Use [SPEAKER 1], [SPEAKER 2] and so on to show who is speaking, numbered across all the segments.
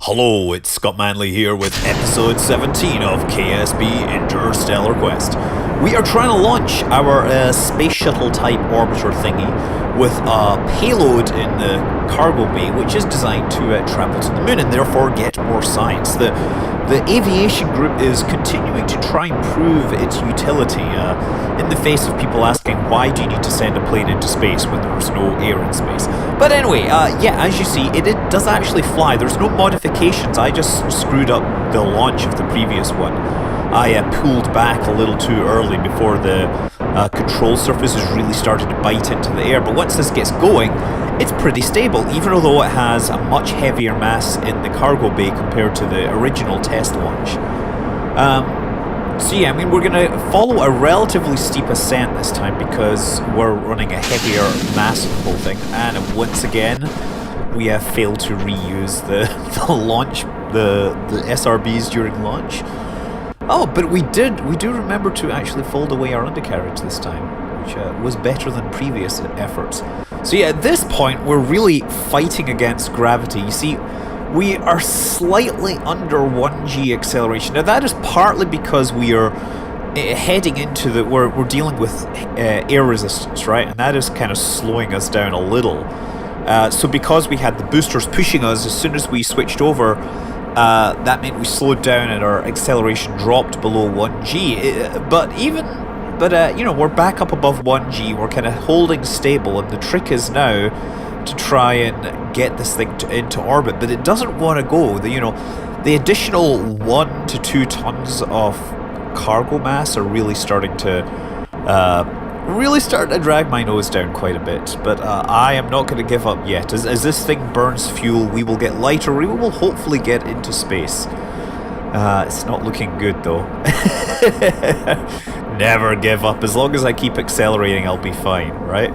[SPEAKER 1] Hello, it's Scott Manley here with episode 17 of KSB Interstellar Quest. We are trying to launch our space shuttle type orbiter thingy with a payload in the cargo bay which is designed to travel to the moon and therefore get more science. The aviation group is continuing to try and prove its utility in the face of people asking why do you need to send a plane into space when there's no air in space. But anyway, yeah, as you see, it does actually fly. There's no modifications. I just screwed up the launch of the previous one. I pulled back a little too early before the control surfaces really started to bite into the air. But once this gets going, it's pretty stable, even although it has a much heavier mass in the cargo bay compared to the original test launch. So yeah, I mean, we're going to follow a relatively steep ascent this time because we're running a heavier mass of the whole thing. And once again, we have failed to reuse the launch, the SRBs during launch. Oh, but we do remember to actually fold away our undercarriage this time, which was better than previous efforts. So yeah, at this point, we're really fighting against gravity. You see, we are slightly under 1g acceleration. Now that is partly because we are heading into we're dealing with air resistance, right? And that is kind of slowing us down a little. So because we had the boosters pushing us, as soon as we switched over, that meant we slowed down and our acceleration dropped below 1g. But you know, we're back up above 1g. We're kind of holding stable, and the trick is now to try and get this thing into orbit. But it doesn't want to go. The additional 1 to 2 tons of cargo mass are really starting to drag my nose down quite a bit. But I am not going to give up yet. As this thing burns fuel, we will get lighter. We will hopefully get into space. It's not looking good though. Never give up. As long as I keep accelerating, I'll be fine, right?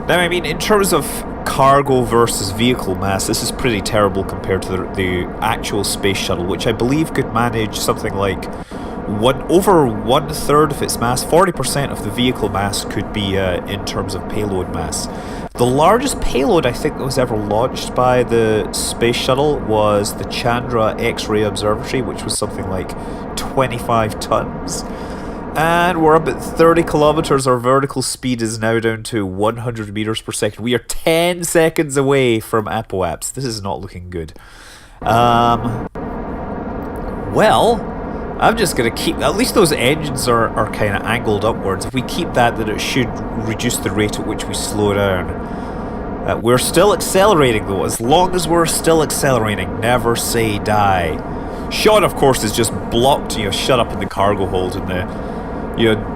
[SPEAKER 1] Now, I mean, in terms of cargo versus vehicle mass, this is pretty terrible compared to the actual space shuttle, which I believe could manage something like over 1/3 of its mass. 40% of the vehicle mass could be in terms of payload mass. The largest payload I think that was ever launched by the space shuttle was the Chandra X-ray Observatory, which was something like 25 tons. And we're up at 30 kilometers. Our vertical speed is now down to 100 meters per second. We are 10 seconds away from apoapse. This is not looking good. Well, I'm just going to keep... At least those engines are kind of angled upwards. If we keep that, then it should reduce the rate at which we slow down. We're still accelerating, though. As long as we're still accelerating, never say die. Sean, of course, is just blocked, shut up in the cargo hold, and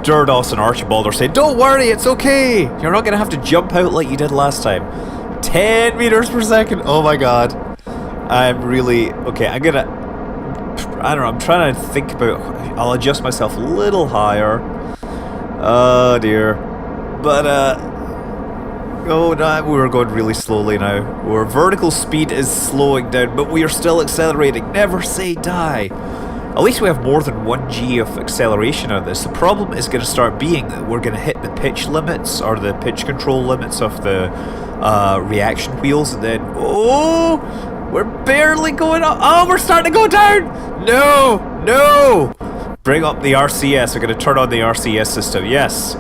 [SPEAKER 1] Durdos and Archibald are saying, don't worry, it's okay. You're not going to have to jump out like you did last time. 10 meters per second. Oh my god. I'm really... Okay, I don't know, I'm trying to think about... I'll adjust myself a little higher. Oh dear. But, oh no, we're going really slowly now. Our vertical speed is slowing down, but we are still accelerating. Never say die. At least we have more than 1g of acceleration out of this. The problem is going to start being that we're going to hit the pitch limits, or the pitch control limits of the reaction wheels, and then... Oh! We're barely going up. Oh, we're starting to go down. No. Bring up the RCS. We're going to turn on the RCS system. Yes.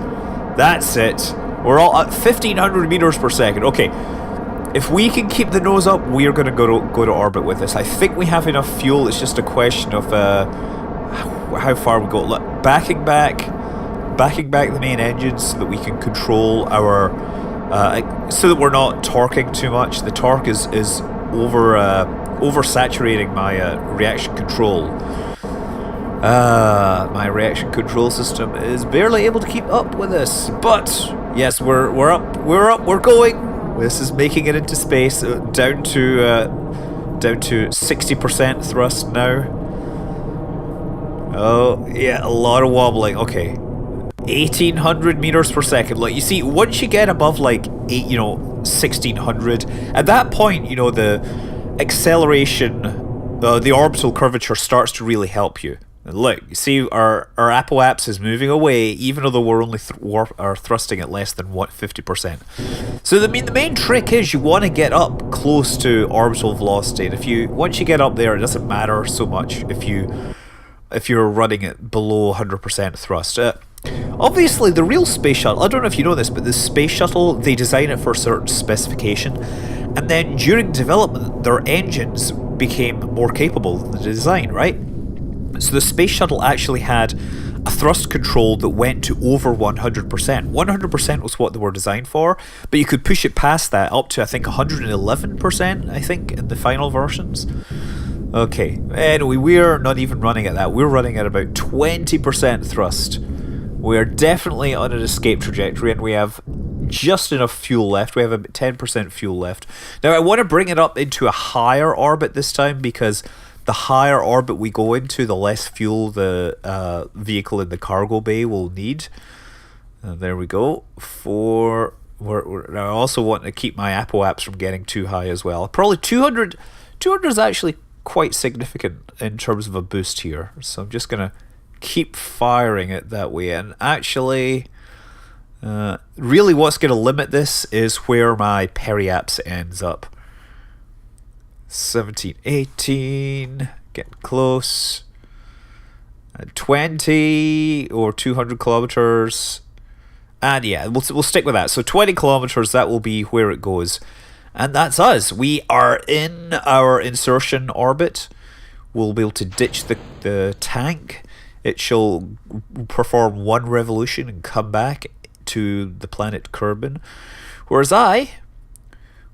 [SPEAKER 1] That's it. We're all at 1,500 meters per second. Okay. If we can keep the nose up, we are going to go to orbit with this. I think we have enough fuel. It's just a question of how far we go. Look, backing back the main engines so that we can control our... so that we're not torquing too much. The torque is oversaturating my reaction control. My reaction control system is barely able to keep up with this. But yes, we're up, we're going. This is making it into space, down to 60% thrust now. Oh yeah, a lot of wobbling. Okay, 1,800 meters per second. Like, you see, once you get above like 1,600, at that point, the acceleration, the orbital curvature starts to really help you. Look, you see our apoapse is moving away, even though we're only are thrusting at less than 50%. So the main trick is you want to get up close to orbital velocity, and once you get up there, it doesn't matter so much if you're running it below 100% thrust. Obviously, the real space shuttle, I don't know if you know this, but the space shuttle, they design it for a certain specification, and then during development, their engines became more capable than the design, right? So the space shuttle actually had a thrust control that went to over 100%. 100% was what they were designed for, but you could push it past that up to, I think, 111%, I think, in the final versions. Okay, anyway, we're not even running at that. We're running at about 20% thrust. We're definitely on an escape trajectory, and we have just enough fuel left. We have about 10% fuel left. Now, I want to bring it up into a higher orbit this time, because the higher orbit we go into, the less fuel the vehicle in the cargo bay will need. There we go. I also want to keep my apoapse from getting too high as well. Probably 200. 200 is actually quite significant in terms of a boost here. So I'm just going to keep firing it that way. And actually, really what's going to limit this is where my periapse ends up. 17, 18, getting close. 20 or 200 kilometers. And yeah, we'll stick with that. So 20 kilometers, that will be where it goes. And that's us. We are in our insertion orbit. We'll be able to ditch the tank. It shall perform one revolution and come back to the planet Kerbal. Whereas I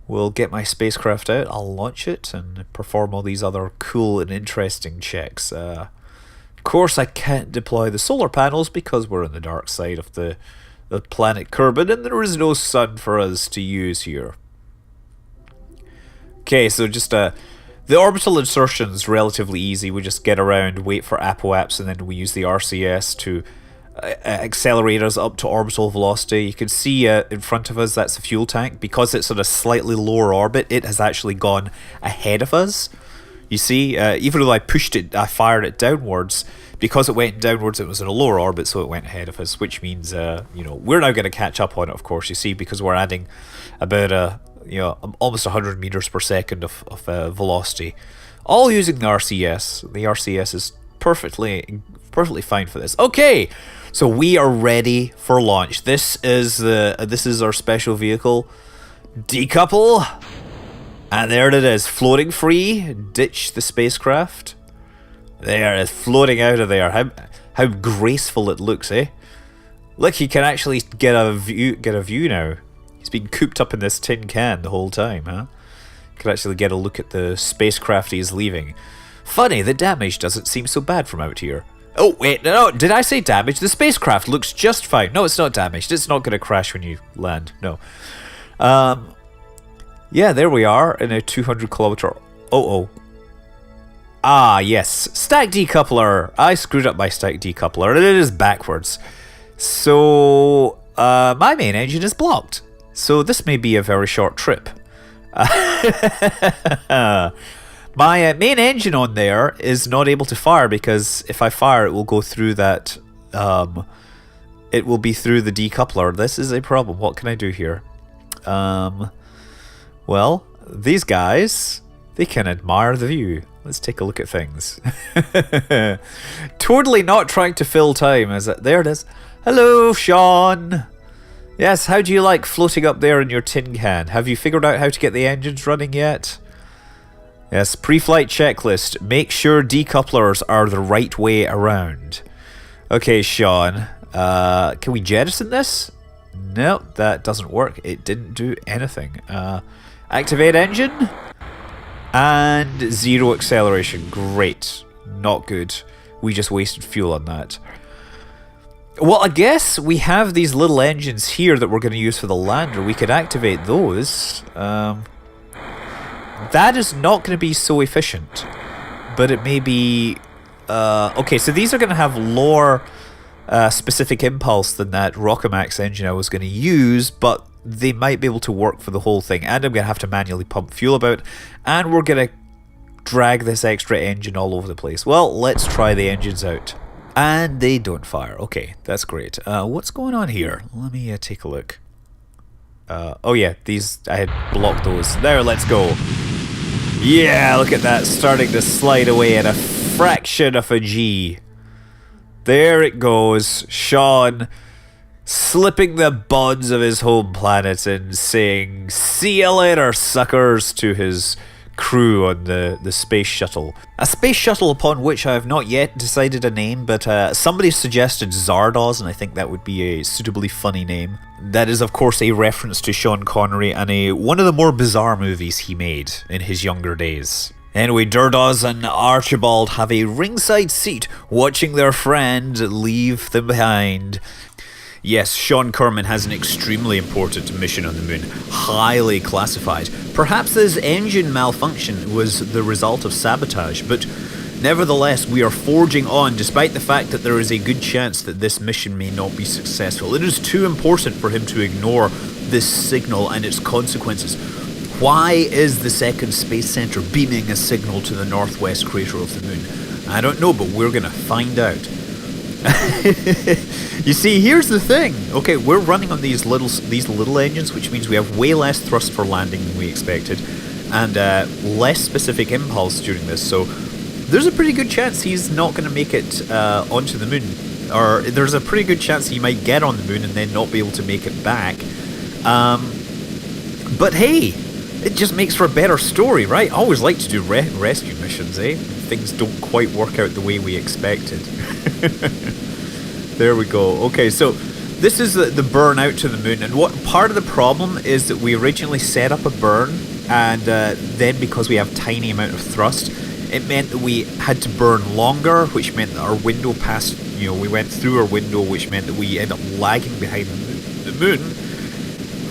[SPEAKER 1] will get my spacecraft out, I'll launch it and perform all these other cool and interesting checks. Of course, I can't deploy the solar panels because we're on the dark side of the planet Kerbal and there is no sun for us to use here. Okay, so just the orbital insertion's relatively easy. We just get around, wait for apoapse, and then we use the RCS to accelerate us up to orbital velocity. You can see in front of us, that's the fuel tank. Because it's on a slightly lower orbit, it has actually gone ahead of us. You see, even though I fired it downwards, because it went downwards, it was in a lower orbit, so it went ahead of us, which means, we're now going to catch up on it, of course, you see, because we're adding about almost 100 meters per second of velocity, all using the RCS. The RCS is perfectly fine for this. Okay, so we are ready for launch. This is our special vehicle. Decouple, and there it is, floating free. Ditch the spacecraft. There, it's floating out of there. How graceful it looks, eh? Look, he can actually get a view now. He's been cooped up in this tin can the whole time, huh? Can actually get a look at the spacecraft he's leaving. Funny, the damage doesn't seem so bad from out here. Oh, wait, no, did I say damage? The spacecraft looks just fine. No, it's not damaged. It's not going to crash when you land. No. Yeah, there we are in a 200 kilometer... Oh. Ah, yes. Stack decoupler. I screwed up my stack decoupler, and it is backwards. So, my main engine is blocked. So this may be a very short trip. My main engine on there is not able to fire because if I fire, it will go through that. It will be through the decoupler. This is a problem. What can I do here? Well, these guys, they can admire the view. Let's take a look at things. Totally not trying to fill time, is it? There it is. Hello, Sean. Yes, how do you like floating up there in your tin can? Have you figured out how to get the engines running yet? Yes, pre-flight checklist. Make sure decouplers are the right way around. Okay, Sean. Can we jettison this? No, that doesn't work. It didn't do anything. Activate engine. And 0 acceleration. Great. Not good. We just wasted fuel on that. Well, I guess we have these little engines here that we're going to use for the lander. We could activate those. That is not going to be so efficient. But it may be... okay, so these are going to have lower specific impulse than that Rockomax engine I was going to use, but they might be able to work for the whole thing. And I'm going to have to manually pump fuel about. And we're going to drag this extra engine all over the place. Well, let's try the engines out. And they don't fire. Okay, that's great. What's going on here? Let me take a look. Oh yeah, these, I had blocked those. There, let's go. Yeah, look at that, starting to slide away at a fraction of a G. There it goes. Sean slipping the bonds of his home planet and saying, "See you later, suckers," to his crew on the space shuttle. A space shuttle upon which I have not yet decided a name, but somebody suggested Zardoz, and I think that would be a suitably funny name. That is, of course, a reference to Sean Connery and one of the more bizarre movies he made in his younger days. Anyway, Durdoz and Archibald have a ringside seat watching their friend leave them behind. Yes, Sean Kerman has an extremely important mission on the moon, highly classified. Perhaps this engine malfunction was the result of sabotage, but nevertheless, we are forging on despite the fact that there is a good chance that this mission may not be successful. It is too important for him to ignore this signal and its consequences. Why is the second space center beaming a signal to the northwest crater of the moon? I don't know, but we're gonna find out. You see, here's the thing. Okay, we're running on these little engines, which means we have way less thrust for landing than we expected, and less specific impulse during this. So there's a pretty good chance he's not going to make it onto the moon, or there's a pretty good chance he might get on the moon and then not be able to make it back. But hey, it just makes for a better story, right? I always like to do rescue missions, eh? Things don't quite work out the way we expected. There we go. Okay, so this is the burn out to the moon, and what part of the problem is that we originally set up a burn, and then because we have tiny amount of thrust, it meant that we had to burn longer, which meant that our window passed, we went through our window, which meant that we end up lagging behind the moon,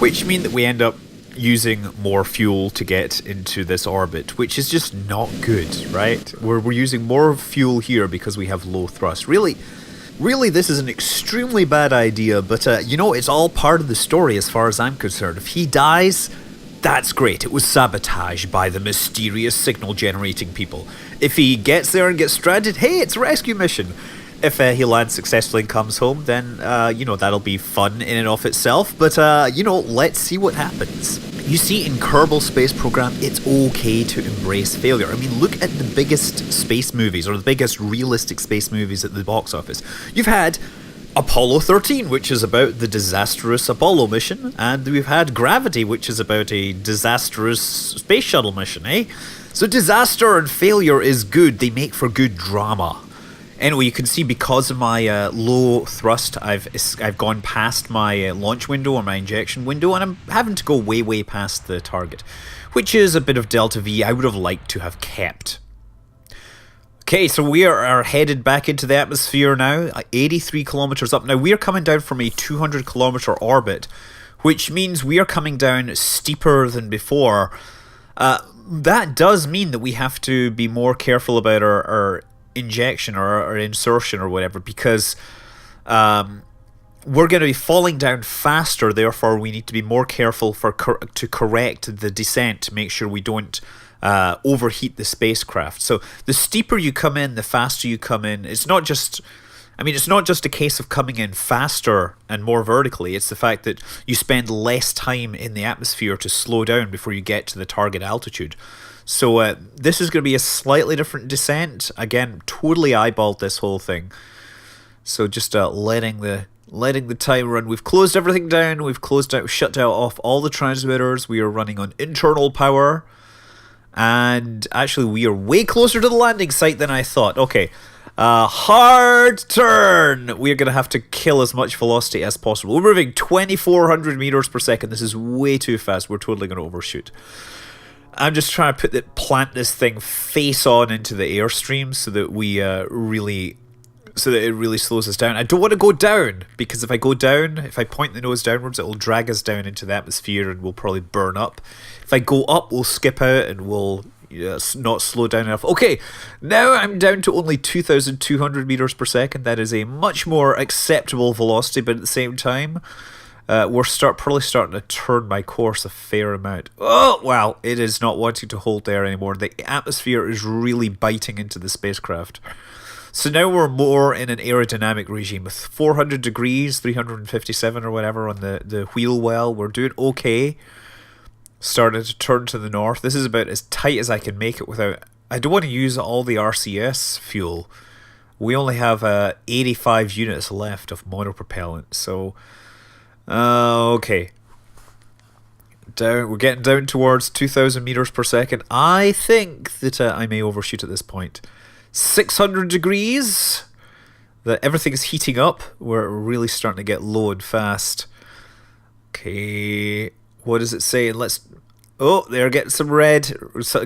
[SPEAKER 1] which means that we end up using more fuel to get into this orbit, which is just not good, right? We're using more fuel here because we have low thrust. Really, this is an extremely bad idea, but it's all part of the story as far as I'm concerned. If he dies, that's great. It was sabotage by the mysterious signal-generating people. If he gets there and gets stranded, hey, it's a rescue mission. If he lands successfully and comes home, then, that'll be fun in and of itself. But, let's see what happens. You see, in Kerbal Space Program, it's okay to embrace failure. I mean, look at the biggest space movies, or the biggest realistic space movies at the box office. You've had Apollo 13, which is about the disastrous Apollo mission, and we've had Gravity, which is about a disastrous space shuttle mission, eh? So disaster and failure is good. They make for good drama. Anyway, you can see because of my low thrust, I've gone past my launch window or my injection window, and I'm having to go way past the target, which is a bit of delta V I would have liked to have kept. Okay, so we are headed back into the atmosphere now, 83 kilometers up. Now, we are coming down from a 200 kilometer orbit, which means we are coming down steeper than before. That does mean that we have to be more careful about our injection or insertion or whatever, because we're going to be falling down faster. Therefore, we need to be more careful to correct the descent to make sure we don't overheat the spacecraft. So the steeper you come in, the faster you come in. It's not just a case of coming in faster and more vertically. It's the fact that you spend less time in the atmosphere to slow down before you get to the target altitude. So this is going to be a slightly different descent. Again, totally eyeballed this whole thing. So just letting the time run. We've closed everything down. We've shut off all the transmitters. We are running on internal power. And actually, we are way closer to the landing site than I thought. Okay, hard turn. We are going to have to kill as much velocity as possible. We're moving 2,400 meters per second. This is way too fast. We're totally going to overshoot. I'm just trying to plant this thing face on into the airstream so that it really slows us down. I don't want to go down, because if I go down, if I point the nose downwards, it will drag us down into the atmosphere and we'll probably burn up. If I go up, we'll skip out and we'll not slow down enough. Okay, now I'm down to only 2,200 meters per second. That is a much more acceptable velocity, but at the same time, Probably starting to turn my course a fair amount. Oh, wow, it is not wanting to hold there anymore. The atmosphere is really biting into the spacecraft. So now we're more in an aerodynamic regime with 400 degrees, 357 or whatever on the wheel well. We're doing okay. Starting to turn to the north. This is about as tight as I can make it without... I don't want to use all the RCS fuel. We only have 85 units left of monopropellant, so... okay. We're getting down towards 2,000 meters per second. I think that I may overshoot at this point. 600 degrees. Everything is heating up. We're really starting to get low and fast. Okay. What is it saying? Oh, they're getting some red.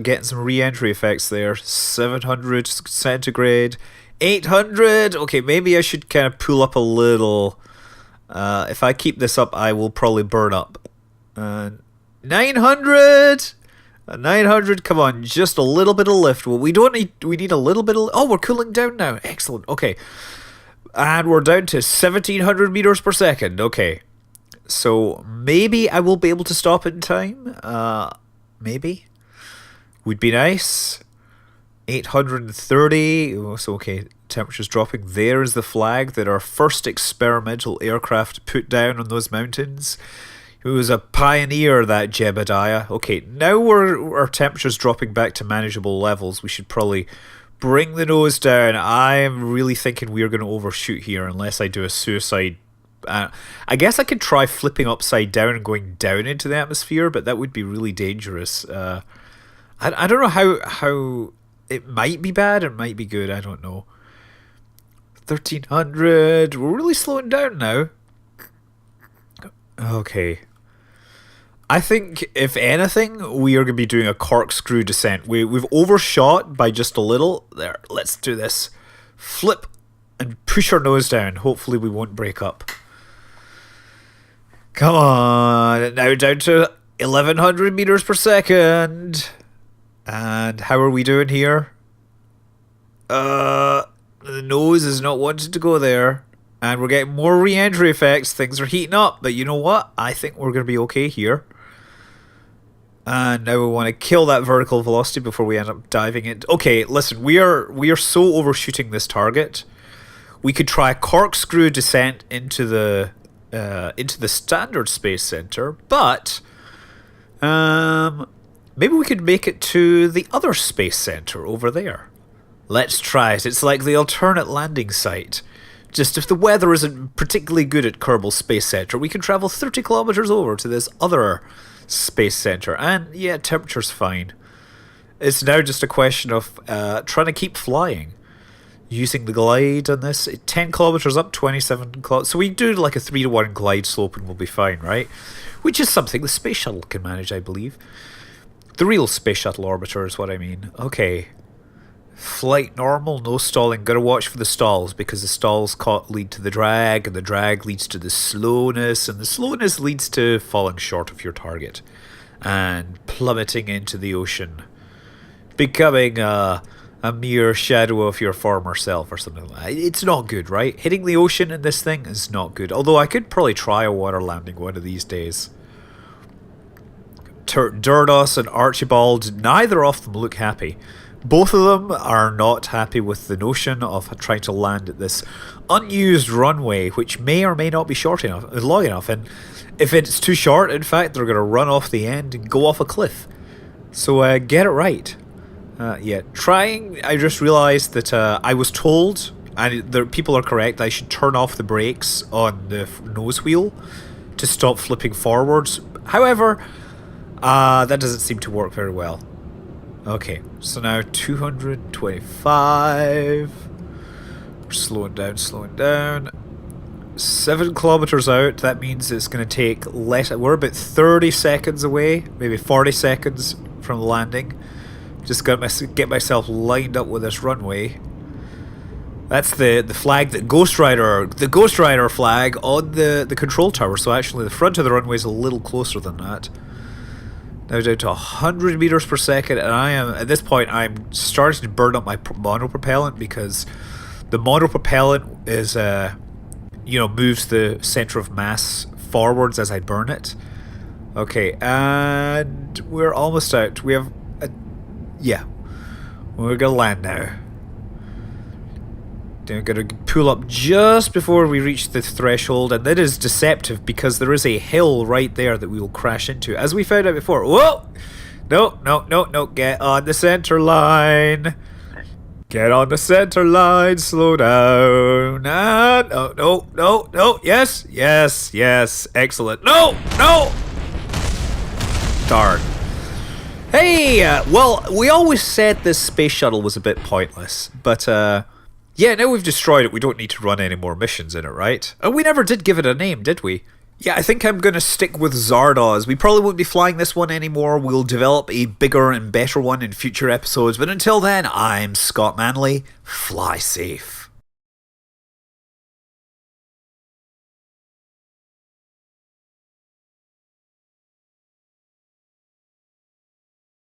[SPEAKER 1] Getting some re-entry effects there. 700 centigrade. 800. Okay, maybe I should kind of pull up a little. If I keep this up, I will probably burn up. 900. 900. Come on, just a little bit of lift. Well, we need a little bit of... Oh, we're cooling down now. Excellent. Okay. And we're down to 1,700 meters per second. Okay. So maybe I will be able to stop in time. Maybe. Would be nice. 830. Oh, so okay. Temperature's dropping. There's the flag that our first experimental aircraft put down on those mountains. He was a pioneer, that Jebediah. Okay, now our temperature's dropping back to manageable levels. We should probably bring the nose down. I am really thinking we are going to overshoot here unless I do a suicide. I guess I could try flipping upside down and going down into the atmosphere, but that would be really dangerous. I don't know how it might be bad, it might be good, I don't know. 1,300. We're really slowing down now. Okay. I think, if anything, we are going to be doing a corkscrew descent. We've overshot by just a little. There, let's do this. Flip and push our nose down. Hopefully we won't break up. Come on. Now down to 1,100 meters per second. And how are we doing here? The nose is not wanting to go there. And we're getting more re-entry effects. Things are heating up. But you know what? I think we're going to be okay here. And now we want to kill that vertical velocity before we end up diving in. Okay, listen. We are so overshooting this target. We could try a corkscrew descent into the standard space center. But maybe we could make it to the other space center over there. Let's try it. It's like the alternate landing site. Just if the weather isn't particularly good at Kerbal Space Center, we can travel 30 kilometers over to this other space center. And yeah, temperature's fine. It's now just a question of trying to keep flying. Using the glide on this. 10 kilometers up, 27 kilometers. So we do like a 3-to-1 glide slope and we'll be fine, right? Which is something the Space Shuttle can manage, I believe. The real Space Shuttle orbiter is what I mean. Okay. Flight normal, no stalling. Gotta watch for the stalls because the stalls lead to the drag, and the drag leads to the slowness, and the slowness leads to falling short of your target and plummeting into the ocean, becoming a mere shadow of your former self or something like that. It's not good, right? Hitting the ocean in this thing is not good. Although I could probably try a water landing one of these days. Durdos and Archibald, neither of them look happy. Both of them are not happy with the notion of trying to land at this unused runway, which may or may not be long enough. And if it's too short, in fact, they're going to run off the end and go off a cliff. So get it right. Yeah, trying. I just realised that I was told, and people are correct, I should turn off the brakes on the nose wheel to stop flipping forwards. However, that doesn't seem to work very well. Okay, so now 225. We're slowing down. 7 kilometers out, that means it's going to take less. We're about 30 seconds away, maybe 40 seconds from landing. Just got to get myself lined up with this runway. That's the flag that the Ghost Rider flag on the control tower. So actually the front of the runway is a little closer than that. Now down to 100 meters per second, and at this point I'm starting to burn up my monopropellant because the monopropellant is moves the center of mass forwards as I burn it. Okay, and we're almost out. We have... yeah. We're gonna land now. Then we're gonna pull up just before we reach the threshold, and that is deceptive because there is a hill right there that we will crash into, as we found out before. Whoa! No. Get on the center line. Get on the center line. Slow down. No. Yes. Excellent. No. Darn. Hey, well, we always said this space shuttle was a bit pointless, but, yeah, now we've destroyed it, we don't need to run any more missions in it, right? And we never did give it a name, did we? Yeah, I think I'm gonna stick with Zardoz. We probably won't be flying this one anymore. We'll develop a bigger and better one in future episodes, but until then, I'm Scott Manley. Fly safe.